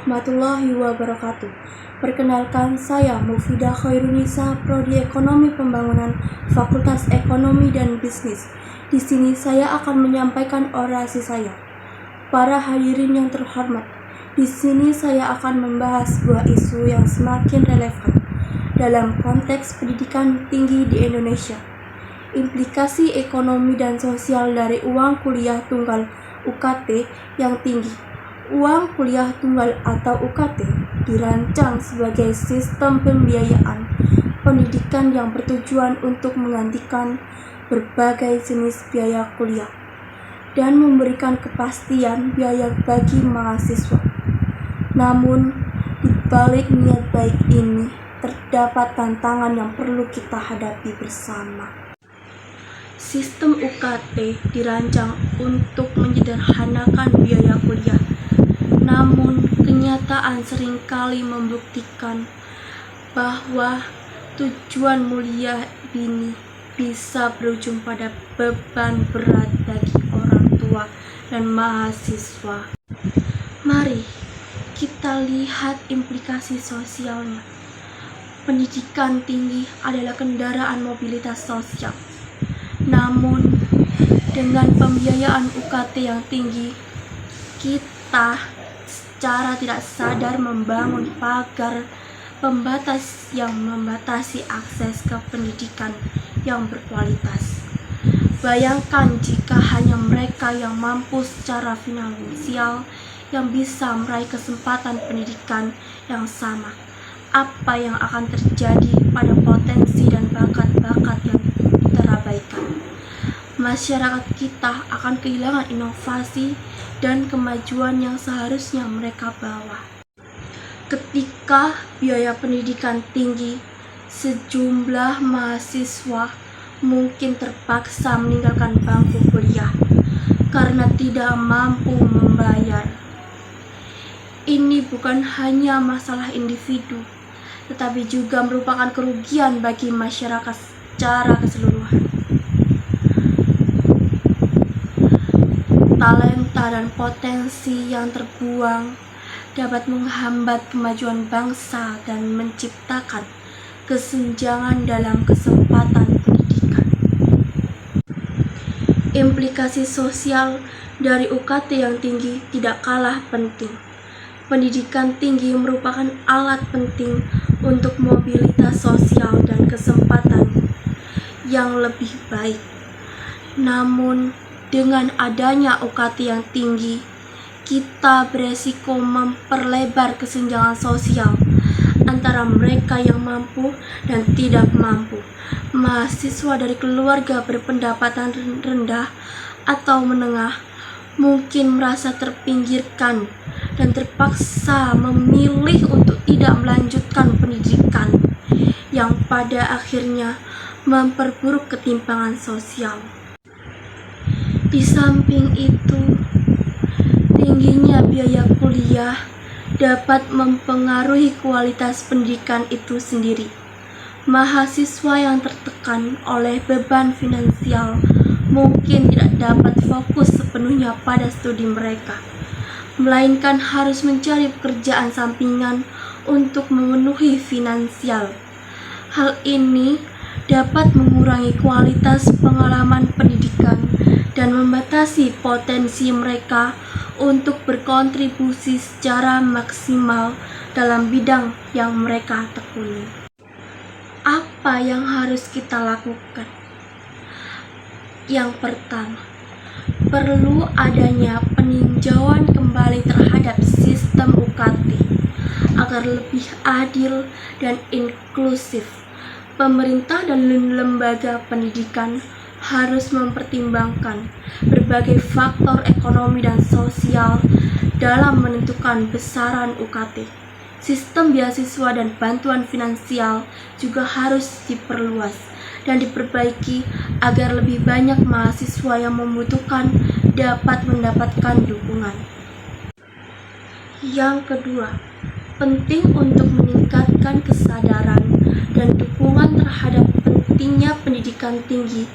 warahmatullahi wabarakatuh. Perkenalkan, saya Mufidah Khairunisa, Prodi Ekonomi Pembangunan, Fakultas Ekonomi dan Bisnis. Di sini saya akan menyampaikan orasi saya. Para hadirin yang terhormat, di sini saya akan membahas sebuah isu yang semakin relevan dalam konteks pendidikan tinggi di Indonesia. Implikasi ekonomi dan sosial dari uang kuliah tunggal UKT yang tinggi. Uang kuliah tunggal atau UKT dirancang sebagai sistem pembiayaan pendidikan yang bertujuan untuk menggantikan berbagai jenis biaya kuliah dan memberikan kepastian biaya bagi mahasiswa. Namun, di balik niat baik ini terdapat tantangan yang perlu kita hadapi bersama. Sistem UKT dirancang untuk menyederhanakan biaya kuliah, namun kenyataan seringkali membuktikan bahwa tujuan mulia ini bisa berujung pada beban berat bagi orang tua dan mahasiswa. Mari kita lihat implikasi sosialnya. Pendidikan tinggi adalah kendaraan mobilitas sosial. Namun, dengan pembiayaan UKT yang tinggi, kita secara tidak sadar membangun pagar pembatas yang membatasi akses ke pendidikan yang berkualitas. Bayangkan jika hanya mereka yang mampu secara finansial yang bisa meraih kesempatan pendidikan yang sama. Apa yang akan terjadi pada potensi dan bakat-bakat yang terabaikan? Masyarakat kita akan kehilangan inovasi dan kemajuan yang seharusnya mereka bawa. Ketika biaya pendidikan tinggi, sejumlah mahasiswa mungkin terpaksa meninggalkan bangku kuliah karena tidak mampu membayar. Ini bukan hanya masalah individu, tetapi juga merupakan kerugian bagi masyarakat secara keseluruhan. Talenta dan potensi yang terbuang dapat menghambat kemajuan bangsa dan menciptakan kesenjangan dalam kesempatan pendidikan. Implikasi sosial dari UKT yang tinggi tidak kalah penting. Pendidikan tinggi merupakan alat penting untuk mobilitas sosial dan kesempatan yang lebih baik. Namun, dengan adanya UKT yang tinggi, kita beresiko memperlebar kesenjangan sosial antara mereka yang mampu dan tidak mampu. Mahasiswa dari keluarga berpendapatan rendah atau menengah mungkin merasa terpinggirkan dan terpaksa memilih untuk tidak melanjutkan pendidikan yang pada akhirnya memperburuk ketimpangan sosial. Di samping itu, tingginya biaya kuliah dapat mempengaruhi kualitas pendidikan itu sendiri. Mahasiswa yang tertekan oleh beban finansial mungkin tidak dapat fokus sepenuhnya pada studi mereka, melainkan harus mencari pekerjaan sampingan untuk memenuhi finansial. Hal ini dapat mengurangi kualitas pengalaman pendidikan dan membatasi potensi mereka untuk berkontribusi secara maksimal dalam bidang yang mereka tekuni. Apa yang harus kita lakukan? Yang pertama, perlu adanya peninjauan kembali terhadap sistem UKT agar lebih adil dan inklusif. Pemerintah dan lembaga pendidikan harus mempertimbangkan berbagai faktor ekonomi dan sosial dalam menentukan besaran UKT. Sistem beasiswa dan bantuan finansial juga harus diperluas dan diperbaiki agar lebih banyak mahasiswa yang membutuhkan dapat mendapatkan dukungan. Yang kedua, penting untuk meningkatkan kesadaran dan dukungan terhadap pentingnya pendidikan tinggi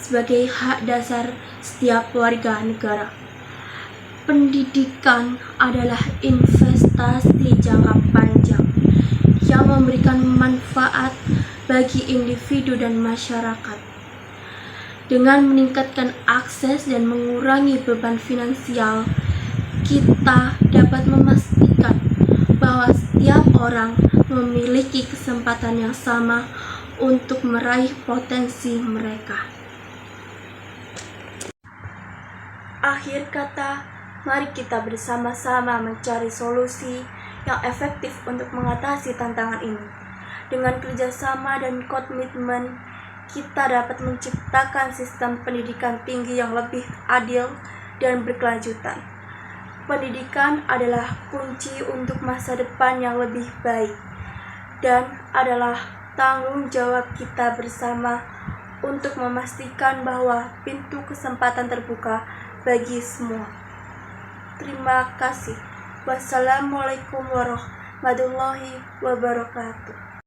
sebagai hak dasar setiap warga negara. Pendidikan adalah investasi investasi jangka panjang yang memberikan manfaat bagi individu dan masyarakat. Dengan meningkatkan akses dan mengurangi beban finansial, kita dapat memastikan bahwa setiap orang memiliki kesempatan yang sama untuk meraih potensi mereka. Akhir kata, mari kita bersama-sama mencari solusi yang efektif untuk mengatasi tantangan ini. Dengan kerjasama dan komitmen, kita dapat menciptakan sistem pendidikan tinggi yang lebih adil dan berkelanjutan. Pendidikan adalah kunci untuk masa depan yang lebih baik dan adalah tanggung jawab kita bersama untuk memastikan bahwa pintu kesempatan terbuka bagi semua. Terima kasih. Wassalamualaikum warahmatullahi wabarakatuh.